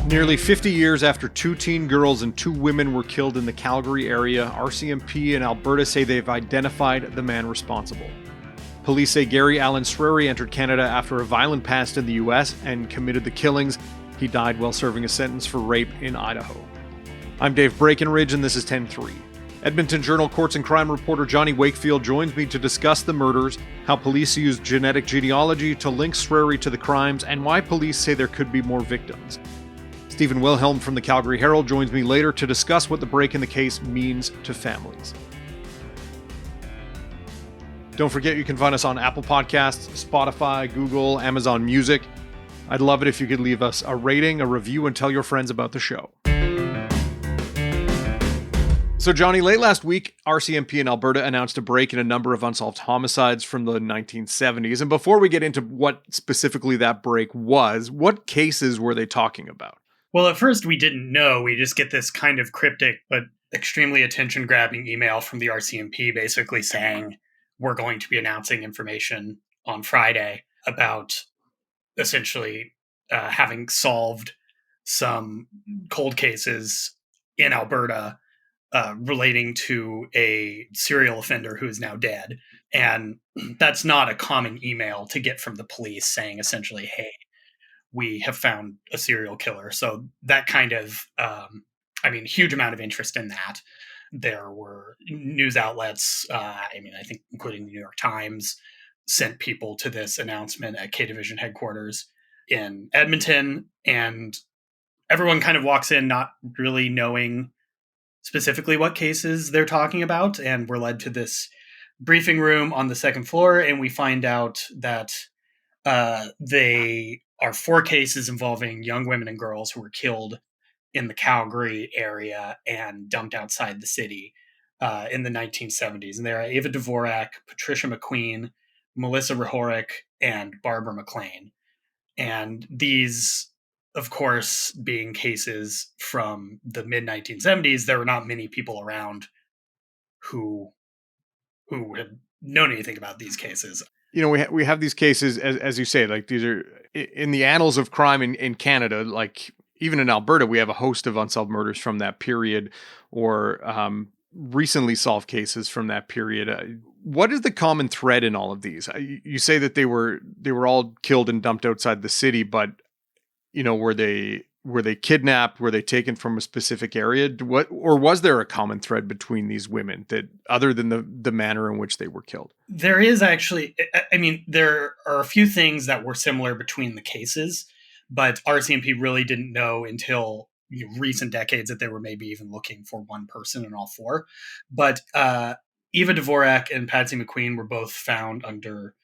Nearly 50 years after 2 teen girls and 2 women were killed in the Calgary area, RCMP and Alberta say they've identified the man responsible. Police say Gary Allen Srery entered Canada after a violent past in the US and committed the killings. He died while serving a sentence for rape in Idaho. I'm Dave Breckenridge, and this is 10-3. Edmonton Journal courts and crime reporter Jonny Wakefield joins me to discuss the murders, how police used genetic genealogy to link Srery to the crimes, and why police say there could be more victims. Steven Wilhelm from the Calgary Herald joins me later to discuss what the break in the case means to families. Don't forget you can find us on Apple Podcasts, Spotify, Google, Amazon Music. I'd love it if you could leave us a rating, a review, and tell your friends about the show. So Jonny, late last week, RCMP in Alberta announced a break in a number of unsolved homicides from the 1970s. And before we get into what specifically that break was, what cases were they talking about? Well, at first we didn't know. We just get this kind of cryptic but extremely attention-grabbing email from the RCMP basically saying we're going to be announcing information on Friday about essentially having solved some cold cases in Alberta relating to a serial offender who is now dead. And that's not a common email to get from the police saying essentially, hey, we have found a serial killer. So that kind of, huge amount of interest in that. There were news outlets, I think including the New York Times, sent people to this announcement at K Division headquarters in Edmonton. And everyone kind of walks in not really knowing specifically what cases they're talking about. And we're led to this briefing room on the second floor. And we find out that they are 4 cases involving young women and girls who were killed in the Calgary area and dumped outside the city in the 1970s. And they are Ava Dvorak, Patricia McQueen, Melissa Rehorick, and Barbara McLean. And these, of course, being cases from the mid-1970s, there were not many people around who had known anything about these cases. You know, we have these cases, as you say, like these are in the annals of crime in Canada, like even in Alberta, we have a host of unsolved murders from that period or recently solved cases from that period. What is the common thread in all of these? You say that they were all killed and dumped outside the city, but, you know, were they kidnapped? Were they taken from a specific area? Or was there a common thread between these women that other than the manner in which they were killed? There is actually, there are a few things that were similar between the cases, but RCMP really didn't know until recent decades that they were maybe even looking for one person in all 4. But Eva Dvorak and Patsy McQueen were both found under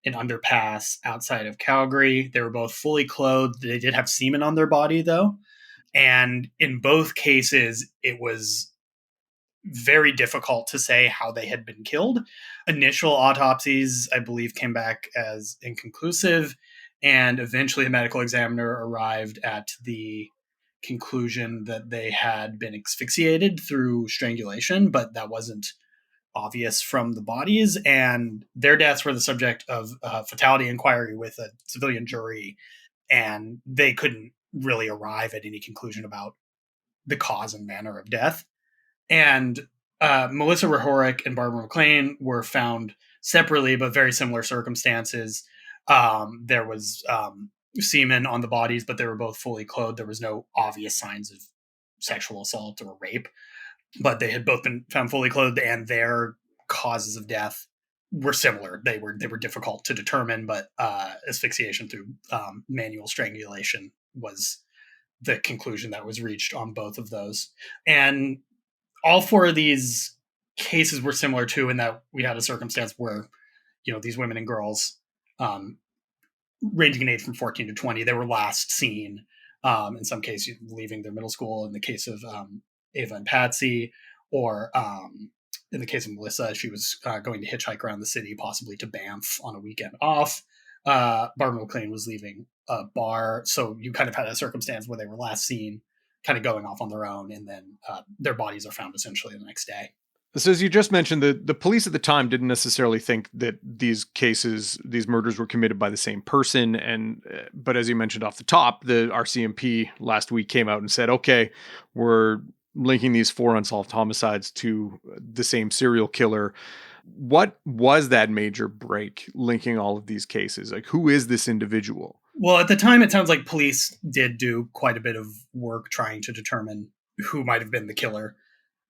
an underpass outside of Calgary. They were both fully clothed. They did have semen on their body, though. And in both cases, it was very difficult to say how they had been killed. Initial autopsies, I believe, came back as inconclusive. And eventually a medical examiner arrived at the conclusion that they had been asphyxiated through strangulation, but that wasn't obvious from the bodies, and their deaths were the subject of a fatality inquiry with a civilian jury, and they couldn't really arrive at any conclusion about the cause and manner of death. And Melissa Rehorick and Barbara McLean were found separately, but very similar circumstances. There was semen on the bodies, but they were both fully clothed. There was no obvious signs of sexual assault or rape. But they had both been found fully clothed, and their causes of death were similar. They were difficult to determine, but asphyxiation through manual strangulation was the conclusion that was reached on both of those. And all 4 of these cases were similar too, in that we had a circumstance where, these women and girls, ranging in age from 14 to 20, they were last seen, in some cases leaving their middle school. In the case of Ava and Patsy, or in the case of Melissa, she was going to hitchhike around the city, possibly to Banff on a weekend off. Barbara McLean was leaving a bar. So you kind of had a circumstance where they were last seen kind of going off on their own, and then their bodies are found essentially the next day. So as you just mentioned, the police at the time didn't necessarily think that these murders were committed by the same person. But as you mentioned off the top, the RCMP last week came out and said, okay, we're linking these 4 unsolved homicides to the same serial killer. What was that major break linking all of these cases? Like, who is this individual? Well, at the time, it sounds like police did do quite a bit of work trying to determine who might have been the killer.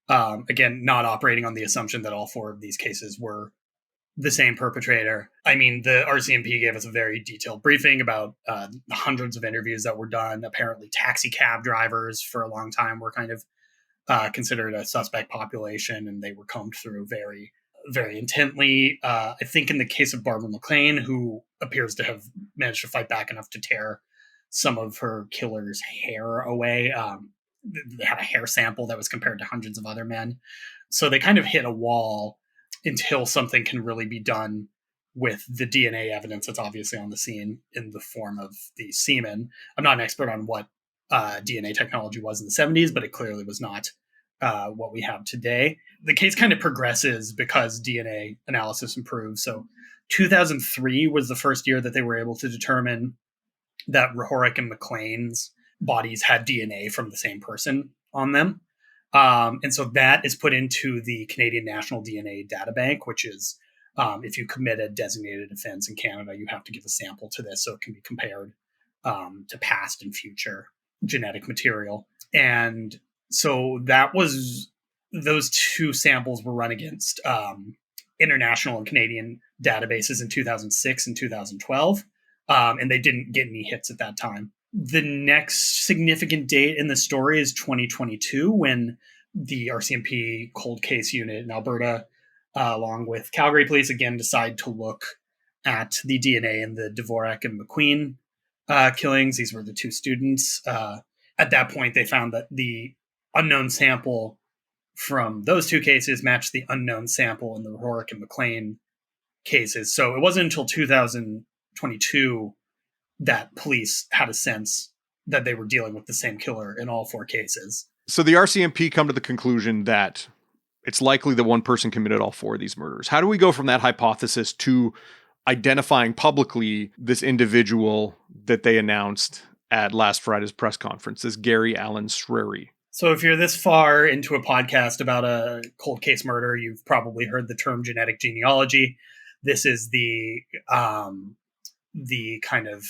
Again, not operating on the assumption that all 4 of these cases were the same perpetrator. I mean, the RCMP gave us a very detailed briefing about the hundreds of interviews that were done. Apparently, taxi cab drivers for a long time were kind of considered a suspect population, and they were combed through very, very intently. I think in the case of Barbara McLean, who appears to have managed to fight back enough to tear some of her killer's hair away, they had a hair sample that was compared to hundreds of other men. So they kind of hit a wall until something can really be done with the DNA evidence that's obviously on the scene in the form of the semen. I'm not an expert on what DNA technology was in the 70s, but it clearly was not what we have today. The case kind of progresses because DNA analysis improves. So 2003 was the first year that they were able to determine that Rehoric and McLean's bodies had DNA from the same person on them. And so that is put into the Canadian National DNA Databank, which is if you commit a designated offense in Canada, you have to give a sample to this so it can be compared to past and future genetic material. And so those 2 samples were run against international and Canadian databases in 2006 and 2012. And they didn't get any hits at that time. The next significant date in the story is 2022, when the RCMP cold case unit in Alberta, along with Calgary police, again decide to look at the DNA in the Dvorak and McQueen killings. These were the 2 students. At that point, they found that the unknown sample from those 2 cases matched the unknown sample in the Rehoric and McLean cases. So it wasn't until 2022 that police had a sense that they were dealing with the same killer in all 4 cases. So the RCMP come to the conclusion that it's likely that one person committed all 4 of these murders. How do we go from that hypothesis to identifying publicly this individual that they announced at last Friday's press conference, this Gary Allen Srery? So if you're this far into a podcast about a cold case murder, you've probably heard the term genetic genealogy. This is the kind of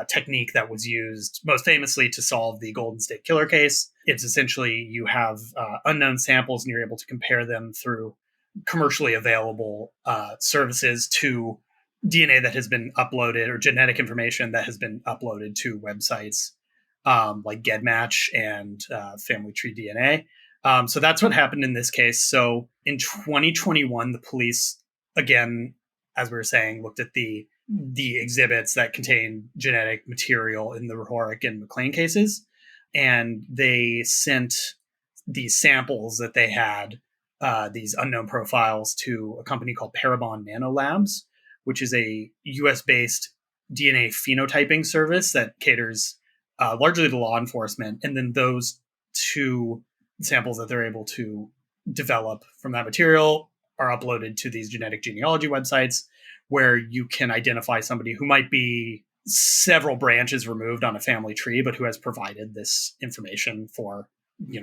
technique that was used most famously to solve the Golden State Killer case. It's essentially you have unknown samples and you're able to compare them through commercially available services to DNA that has been uploaded, or genetic information that has been uploaded to websites like GEDmatch and Family Tree DNA. So that's what happened in this case. So in 2021, the police, again, as we were saying, looked at the exhibits that contain genetic material in the Rehoric and McLean cases, and they sent these samples that they had, these unknown profiles, to a company called Parabon Nanolabs, which is a US-based DNA phenotyping service that caters largely to law enforcement. And then those 2 samples that they're able to develop from that material are uploaded to these genetic genealogy websites, where you can identify somebody who might be several branches removed on a family tree, but who has provided this information for,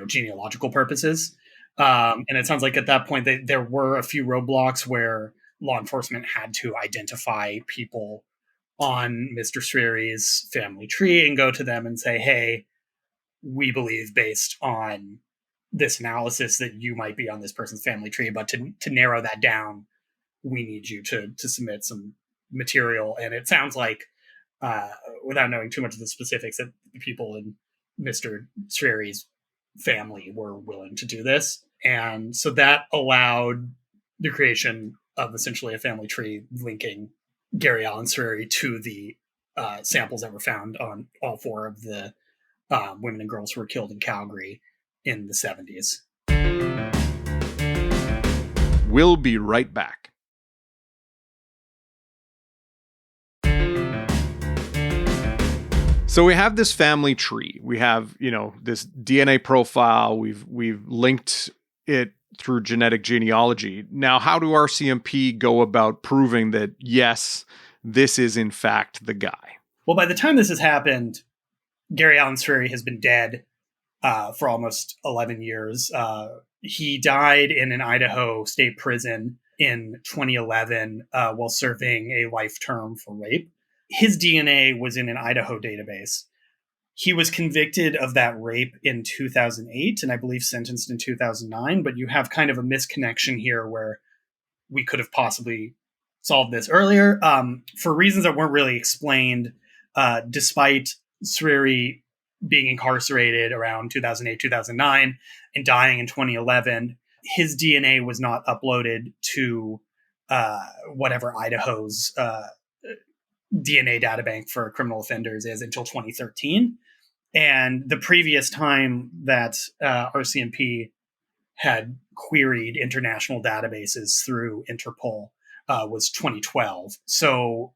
genealogical purposes. And it sounds like at that point, there were a few roadblocks where law enforcement had to identify people on Mr. Srery's family tree and go to them and say, hey, we believe based on this analysis that you might be on this person's family tree, but to narrow that down, we need you to submit some material. And it sounds like, without knowing too much of the specifics, that the people in Mr. Srery's family were willing to do this. And so that allowed the creation of essentially a family tree linking Gary Allen Srery to the samples that were found on all 4 of the women and girls who were killed in Calgary in the 70s. We'll be right back. So we have this family tree. We have, this DNA profile. We've linked it through genetic genealogy. Now, how do RCMP go about proving that, yes, this is in fact the guy? Well, by the time this has happened, Gary Allen Srery has been dead for almost 11 years. He died in an Idaho state prison in 2011 while serving a life term for rape. His DNA was in an Idaho database. He was convicted of that rape in 2008 and I believe sentenced in 2009, but you have kind of a misconnection here where we could have possibly solved this earlier. For reasons that weren't really explained, despite Srery being incarcerated around 2008, 2009, and dying in 2011, his DNA was not uploaded to whatever Idaho's DNA databank for criminal offenders is until 2013. And the previous time that RCMP had queried international databases through Interpol was 2012. So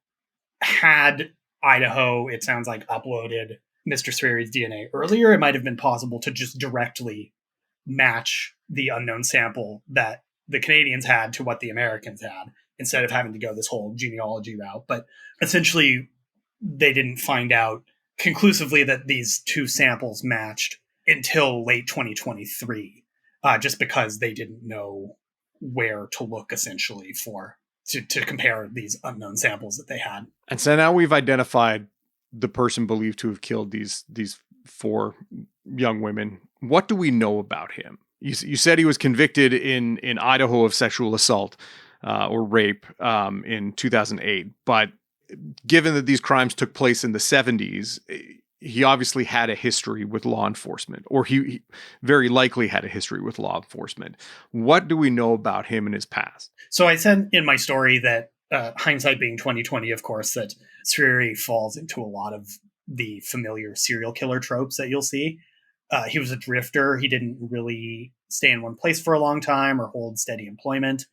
had Idaho, it sounds like, uploaded Mr. Srery's DNA earlier, it might have been possible to just directly match the unknown sample that the Canadians had to what the Americans had, instead of having to go this whole genealogy route. But essentially, they didn't find out conclusively that these two samples matched until late 2023, just because they didn't know where to look, essentially, to compare these unknown samples that they had. And so now we've identified the person believed to have killed these four young women. What do we know about him? You said he was convicted in Idaho of sexual assault or rape in 2008, but given that these crimes took place in the 70s, he obviously had a history with law enforcement, or he very likely had a history with law enforcement. What do we know about him and his past? So I said in my story that hindsight being 2020, of course, that Srery falls into a lot of the familiar serial killer tropes that you'll see. He was a drifter. He didn't really stay in one place for a long time or hold steady employment.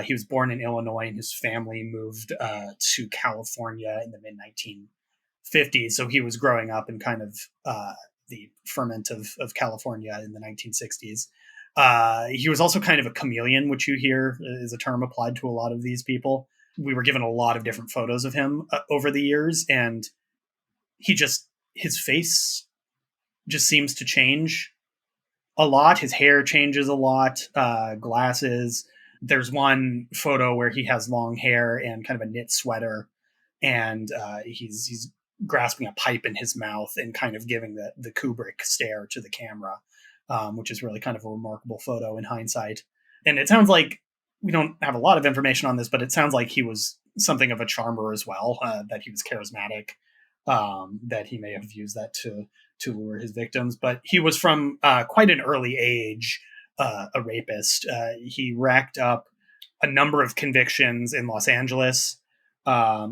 He was born in Illinois, and his family moved to California in the mid-1950s. So he was growing up in kind of the ferment of California in the 1960s. He was also kind of a chameleon, which you hear is a term applied to a lot of these people. We were given a lot of different photos of him over the years, and his face just seems to change a lot. His hair changes a lot, glasses. There's one photo where he has long hair and kind of a knit sweater, and he's grasping a pipe in his mouth and kind of giving the Kubrick stare to the camera, which is really kind of a remarkable photo in hindsight. And it sounds like we don't have a lot of information on this, but it sounds like he was something of a charmer as well, that he was charismatic, that he may have used that to lure his victims. But he was from quite an early age a rapist. He racked up a number of convictions in Los Angeles,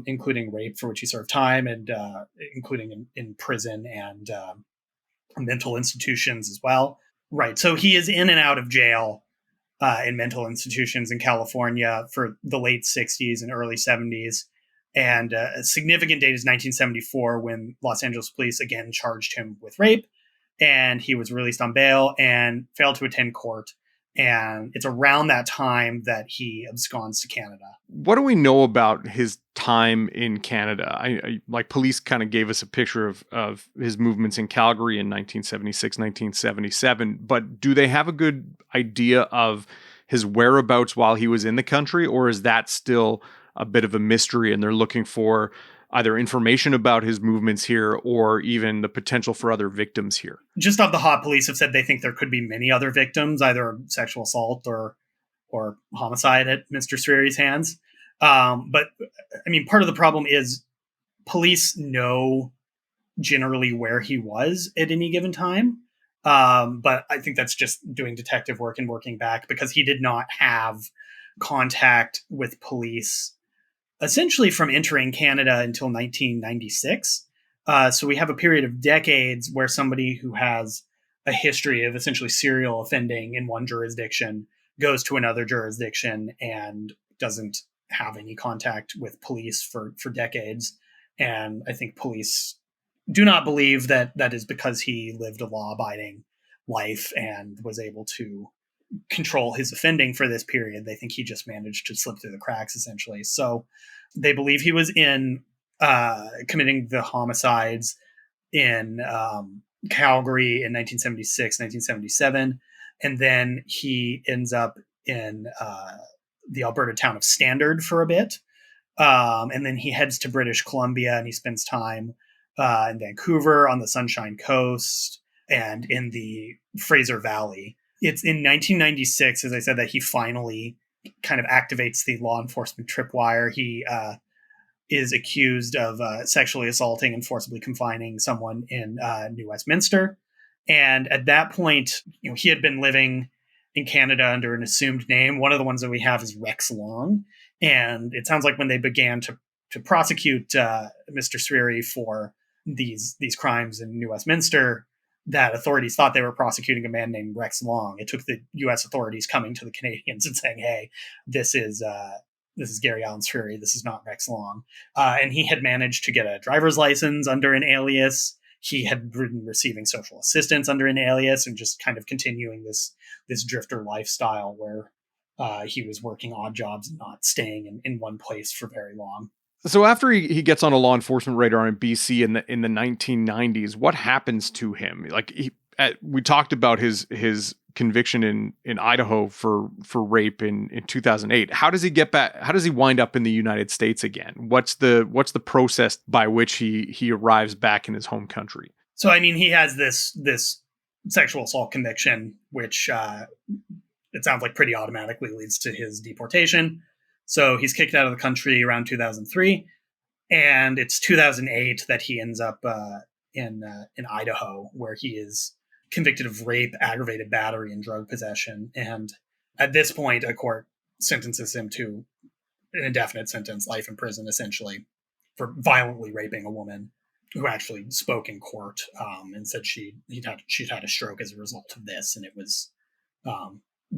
including rape, for which he served time, and including in prison and mental institutions as well. Right. So he is in and out of jail in mental institutions in California for the late 60s and early 70s. And a significant date is 1974, when Los Angeles police again charged him with rape. And he was released on bail and failed to attend court. And it's around that time that he absconds to Canada. What do we know about his time in Canada? I like, police kind of gave us a picture of his movements in Calgary in 1976, 1977, but do they have a good idea of his whereabouts while he was in the country, or is that still a bit of a mystery and they're looking for either information about his movements here or even the potential for other victims here? Just off the hop, police have said they think there could be many other victims, either sexual assault or homicide at Mr. Srery's hands. But I mean, part of the problem is police know generally where he was at any given time. But I think that's just doing detective work and working back, because he did not have contact with police essentially from entering Canada until 1996. So we have a period of decades where somebody who has a history of essentially serial offending in one jurisdiction goes to another jurisdiction and doesn't have any contact with police for decades. And I think police do not believe that is because he lived a law-abiding life and was able to control his offending for this period. They think he just managed to slip through the cracks, essentially. So they believe he was in committing the homicides in Calgary in 1976, 1977. And then he ends up in the Alberta town of Standard for a bit. And then he heads to British Columbia and he spends time in Vancouver, on the Sunshine Coast, and in the Fraser Valley. It's in 1996, as I said, that he finally kind of activates the law enforcement tripwire. He is accused of sexually assaulting and forcibly confining someone in New Westminster. And at that point, he had been living in Canada under an assumed name. One of the ones that we have is Rex Long. And it sounds like when they began to prosecute Mr. Srery for these crimes in New Westminster, that authorities thought they were prosecuting a man named Rex Long. It took the U.S. authorities coming to the Canadians and saying, "Hey, this is Gary Allen Srery. This is not Rex Long." And he had managed to get a driver's license under an alias. He had been receiving social assistance under an alias, and just kind of continuing this drifter lifestyle where he was working odd jobs and not staying in one place for very long. So after he gets on a law enforcement radar in BC in the 1990s, what happens to him? Like we talked about his conviction in Idaho for rape in 2008. How does he get back? How does he wind up in the United States again? What's the process by which he arrives back in his home country? So I mean, he has this sexual assault conviction, which it sounds like pretty automatically leads to his deportation. So he's kicked out of the country around 2003, and it's 2008 that he ends up in Idaho, where he is convicted of rape, aggravated battery, and drug possession. And at this point, a court sentences him to an indefinite sentence, life in prison, essentially, for violently raping a woman who actually spoke in court and said she'd had a stroke as a result of this, and it was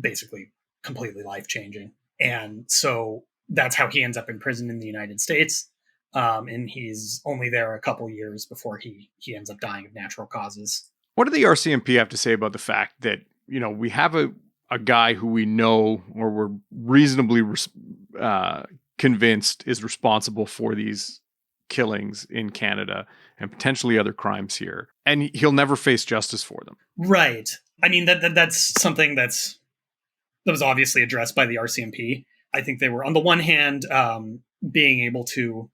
basically completely life-changing. And so that's how he ends up in prison in the United States. And he's only there a couple years before he ends up dying of natural causes. What do the RCMP have to say about the fact that, we have a guy who we know, or we're reasonably convinced is responsible for these killings in Canada and potentially other crimes here, and he'll never face justice for them? Right. I mean, that's something that was obviously addressed by the RCMP. I think they were, on the one hand, being able to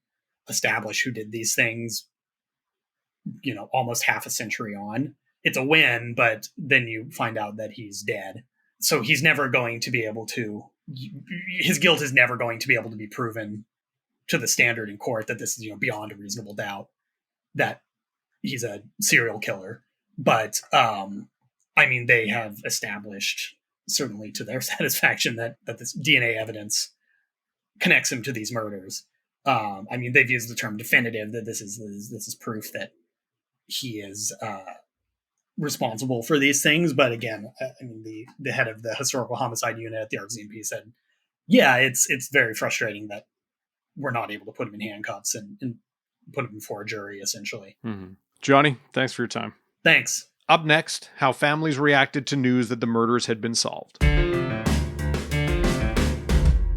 establish who did these things, almost half a century on. It's a win, but then you find out that he's dead. So he's never going to be able to, his guilt is never going to be able to be proven to the standard in court that this is, beyond a reasonable doubt that he's a serial killer. But, I mean, they have established, certainly to their satisfaction, that this DNA evidence connects him to these murders. I mean, they've used the term definitive, that this is proof that he is responsible for these things. But again, I mean, the head of the historical homicide unit at the RCMP said, yeah, it's very frustrating that we're not able to put him in handcuffs and put him before a jury, essentially. Mm-hmm. Jonny, thanks for your time. Thanks. Up next, how families reacted to news that the murders had been solved.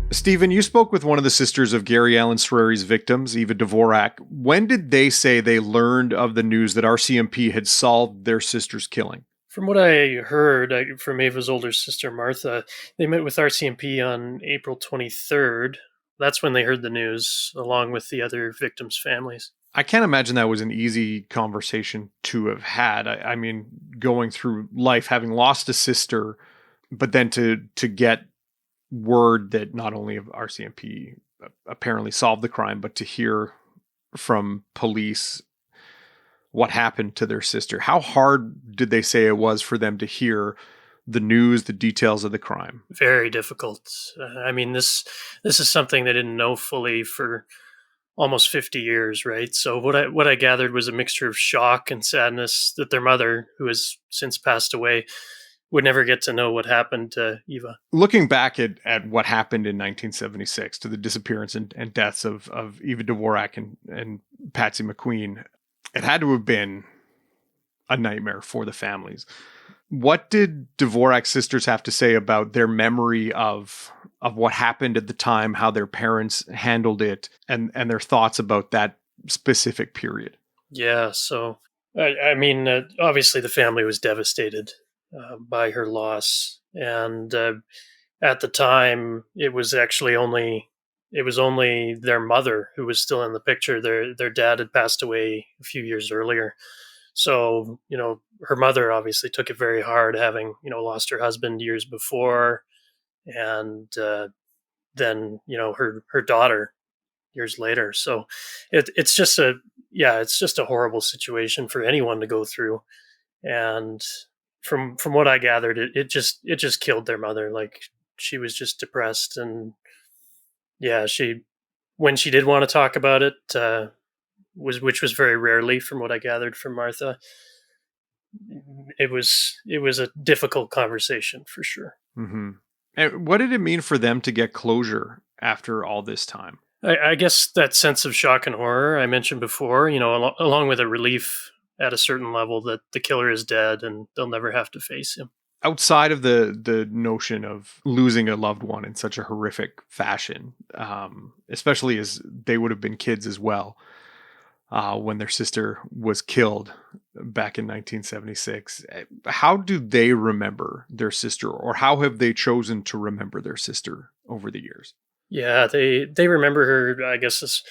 Steven, you spoke with one of the sisters of Gary Allen Srery's victims, Eva Dvorak. When did they say they learned of the news that RCMP had solved their sister's killing? From what I heard from Eva's older sister, Martha, they met with RCMP on April 23rd. That's when they heard the news, along with the other victims' families. I can't imagine that was an easy conversation to have had. I mean, going through life, having lost a sister, but then to get word that not only have RCMP apparently solved the crime, but to hear from police what happened to their sister. How hard did they say it was for them to hear the news, the details of the crime? Very difficult. I mean, this is something they didn't know fully for almost 50 years, right? So what I gathered was a mixture of shock and sadness that their mother, who has since passed away, would never get to know what happened to Eva. Looking back at what happened in 1976, to the disappearance and deaths of Eva Dvorak and Patsy McQueen, it had to have been a nightmare for the families. What did Dvorak's sisters have to say about their memory of what happened at the time, how their parents handled it, and their thoughts about that specific period? Yeah, so I mean, obviously the family was devastated by her loss, and at the time it was only their mother who was still in the picture. Their dad had passed away a few years earlier, so her mother obviously took it very hard, having lost her husband years before, and then her daughter years later. So it's just a horrible situation for anyone to go through. And from what I gathered, it just killed their mother. Like, she was just depressed, and when she did want to talk about it, which was very rarely, from what I gathered from Martha, it was a difficult conversation for sure. Mm-hmm. And what did it mean for them to get closure after all this time? I guess that sense of shock and horror I mentioned before, along with a relief at a certain level that the killer is dead and they'll never have to face him. Outside of the notion of losing a loved one in such a horrific fashion, especially as they would have been kids as well, when their sister was killed back in 1976, how do they remember their sister, or how have they chosen to remember their sister over the years? Yeah, they remember her, I guess, as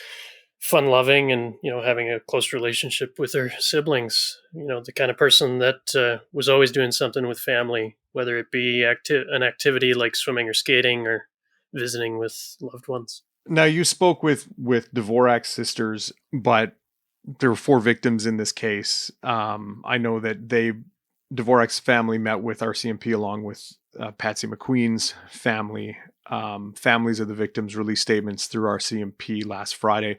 fun-loving and having a close relationship with her siblings. The kind of person that was always doing something with family, whether it be an activity like swimming or skating or visiting with loved ones. Now, you spoke with Dvorak's sisters, but there were 4 victims in this case. I know that Dvorak's family met with RCMP along with Patsy McQueen's family. Families of the victims released statements through RCMP last Friday.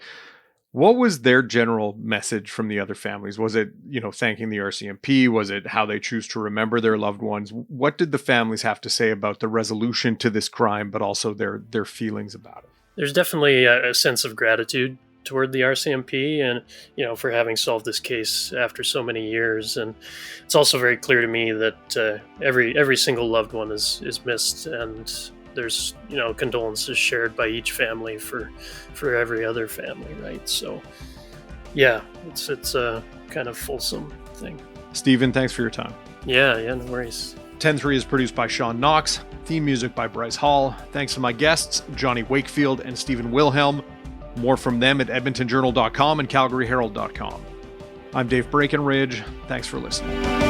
What was their general message from the other families? Was it, thanking the RCMP? Was it how they choose to remember their loved ones? What did the families have to say about the resolution to this crime, but also their feelings about it? There's definitely a sense of gratitude toward the RCMP and, for having solved this case after so many years. And it's also very clear to me that every single loved one is missed, and there's condolences shared by each family for every other family, right? So yeah, it's a kind of fulsome thing. Steven, thanks for your time. Yeah, no worries. 10-3 is produced by Sean Knox. Theme music by Bryce Hall. Thanks to my guests, Jonny Wakefield and Steven Wilhelm. More from them at edmontonjournal.com and calgaryherald.com. I'm Dave Breckenridge. Thanks for listening.